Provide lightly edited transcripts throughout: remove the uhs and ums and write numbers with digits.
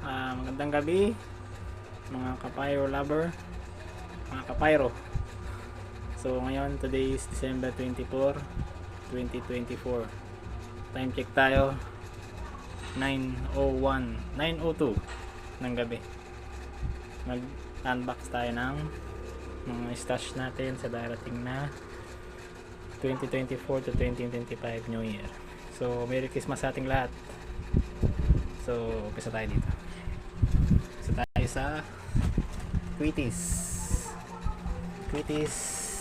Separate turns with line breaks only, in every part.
Magandang gabi mga kapyro lover, mga kapyro. So ngayon, today is December 24, 2024. Time check tayo 9:02 ng gabi. Mag-unbox tayo ng mga stash natin sa darating na 2024 to 2025 New Year. So Merry Christmas sa ating lahat. So umpisa tayo dito. So tayo sa Quitties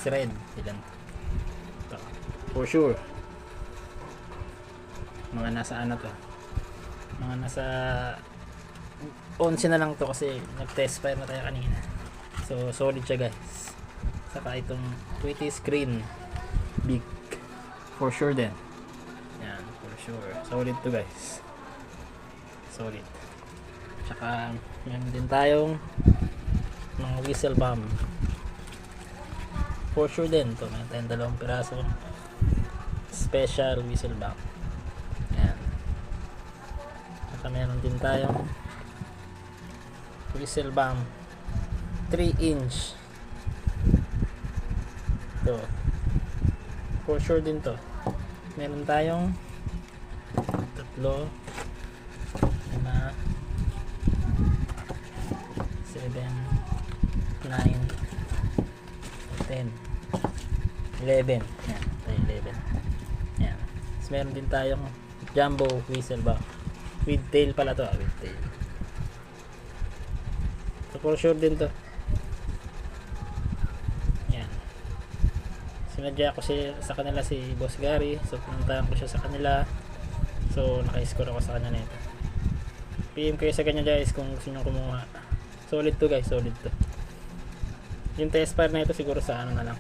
Red. Ilan ito? For sure mga nasa ano to, mga nasa 11 na lang to kasi nag-test fire na tayo kanina. So solid siya guys. Saka itong Quitties Green Big for sure din. Yan, for sure solid to guys, solid. Tsaka meron din tayong mga whistle bomb for sure din to. Meron tayong 2 piraso special whistle bomb. Yan. Tsaka meron din tayong whistle bomb 3-inch to, for sure din to. Meron tayong 3, 7, 9, 10, 11. Yan, 11. Yan. Tapos meron din tayong jumbo whistle bomb with tail pala to, with tail. So for sure din to. Yan. Sinadya ko sa kanila si Boss Gary, so pinuntahan ko siya sa kanila. So naka-score ako sa kanya nito. PM kayo sa kanya guys kung gusto nyo kumuha. Solid to guys, solid to. Yung test fire na ito siguro sa ano na lang,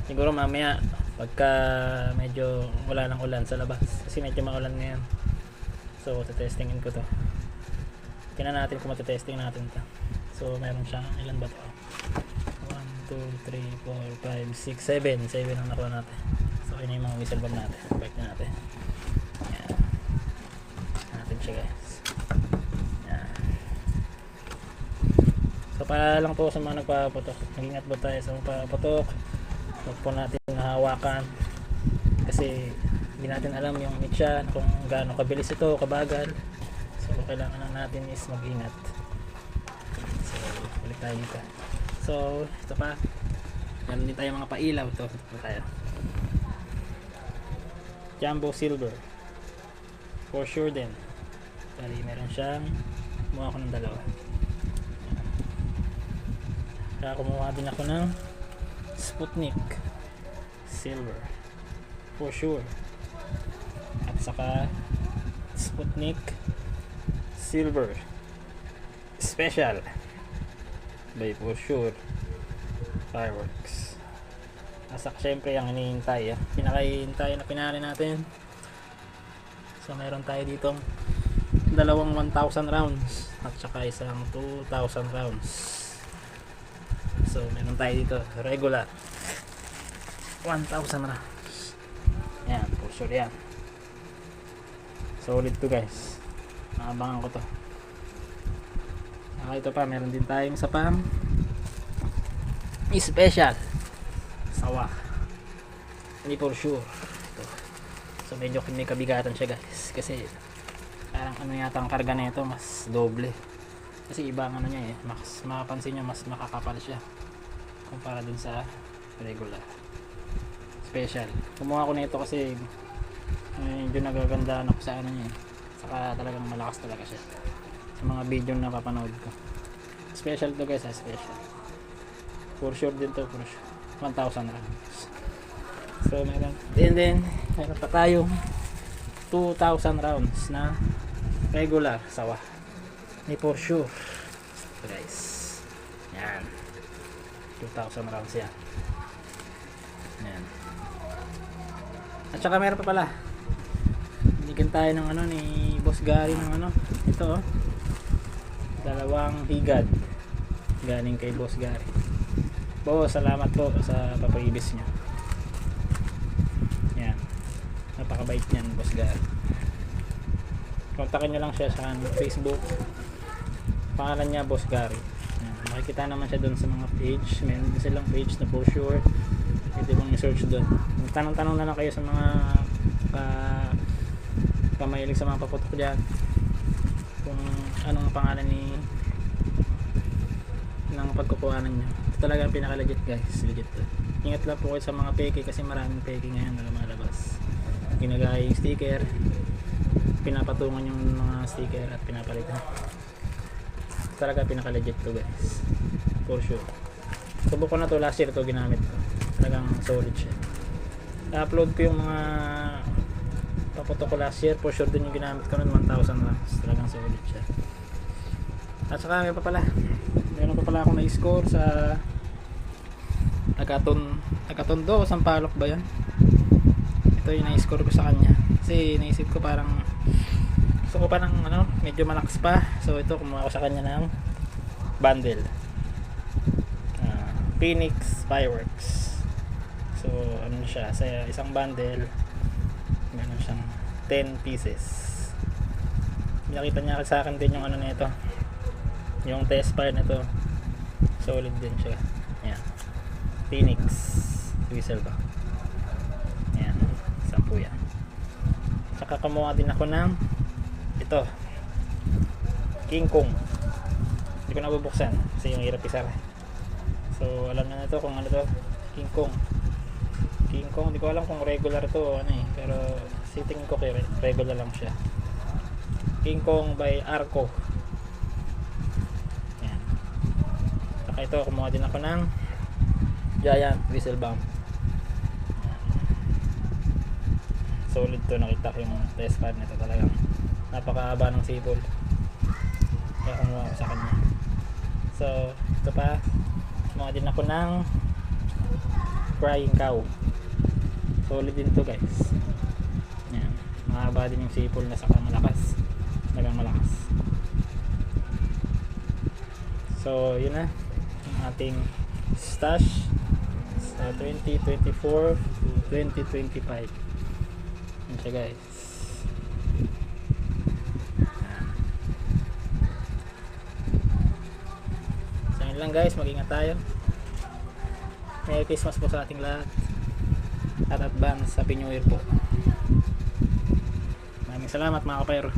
siguro mamaya pagka medyo wala ng ulan sa labas, kasi medyo maulan ngayon. So testingin ko to. Tingnan natin kung matitesting natin to. So meron siyang ilan ba to? 1, 2, 3, 4, 5, 6, 7 ang nakuha natin. So yun yung mga whistle bomb natin. Check natin. Yan natin siya guys. So para lang po sa mga nagpapaputok, mag-ingat po tayo sa magpapaputok. Huwag po natin nahawakan kasi hindi natin alam yung mitya kung gaano kabilis ito, kabagal. So kailangan lang natin is mag-ingat. So balik tayo dito. So ito pa, meron din tayo mga pailaw. Ito tayo jumbo silver for sure din. Kali meron siyang, kumuha ko ng 2. Kaya kumuha din ako ng Sputnik silver for sure, at saka Sputnik silver special by for sure fireworks. Asak syempre ang hinihintay, pinakahihintay na pinari natin. So meron tayo ditong 2 1,000 rounds at saka isang 2,000 rounds. So meron tayo dito regular 1,000 rounds. Yan, for sure yan. Solid to guys. Nakabangan ko to. Ito pa, meron din tayong isa pang special sawa. Hindi for sure ito. So medyo may kabigatan siya guys, kasi parang ano yata ang karga na ito, mas doble. Kasi iba ang ano niya mas makapansin nyo, mas makakapal siya kumpara dun sa regular special. Kumuha ko na ito kasi medyo nagagandaan ako sa ano niya, saka talagang malakas talaga siya sa mga video na napapanood ko. Special to guys, special for sure din to, for sure 1,000 rounds. So meron pa tayong 2,000 rounds na regular sawa ni for sure guys. Yan, 2,000 rounds yan. Yan. At saka meron pa pala, binigyan tayo ng ano ni Boss Gary ng ano, ito 2 higad galing kay Boss Gary. Boss, salamat po sa papaibis nyo. Yan, napakabait niyan Boss Gary. kontakin nyo lang siya sa Facebook. Pangalan niya Boss Gary. Ayan, makikita naman siya doon sa mga page. Meron din silang page na for sure. Pwede mong i-search doon. Tanong-tanong na lang kayo sa mga kamahilig sa mga paputok dyan, kung anong pangalan ng pagkukuhanan nyo. Ito talaga ang pinaka legit guys, legit to. Ingat lang po kayo sa mga peke kasi maraming peke ngayon na lumalabas. Ginagaya yung sticker, pinapatungan yung mga sticker at pinapalitan. Talaga pinaka legit to guys, for sure. Subukan na to, last year to ginamit ko, talagang solid siya. I-upload ko yung mga paputok ko last year, for sure din yung ginamit ko nun, 1,000 rounds, talagang solid siya. At saka meron pa pala akong na-score sa Agatondo, Sampaloc ba yan? Ito yung na-score ko sa kanya kasi naisip ko parang gusto ko parang medyo malakas pa, so ito kumuha ko sa kanya ng bundle, Phoenix Fireworks. So ano siya, sa isang bundle meron siyang 10 pieces. Nakita niya sa akin din yung ano nito, yung test fire nito, solid din siya. Ayan, Phoenix whistle ba, ayan, 10 yan. Saka kumuha din ako ng ito, King Kong. Hindi ko nabubuksan kasi yung hirap isara. So alam na ito kung ano to, King Kong. Hindi ko alam kung regular to o ano pero sitting ko kay regular lang siya. King Kong by Arco. Ayan. Saka ito, kumuha din ako ng Giant Whistle Bomb. Solid to, nakita ko yung test pad nito, talagang napakahaba ng sipol. Kaya kumuha ako sa kanya. So ito pa, kumuha din ako ng Crying Cow. Solid din to guys. Ayan, mahaba din yung sipol na saka malakas, talagang malakas. So yun na yung ating stash sa 2024 to 2025. Yun siya guys. So yun lang guys, mag-ingat tayo. Merry Christmas po sa ating lahat at advance Happy New Year po. Maraming salamat mga kapayro.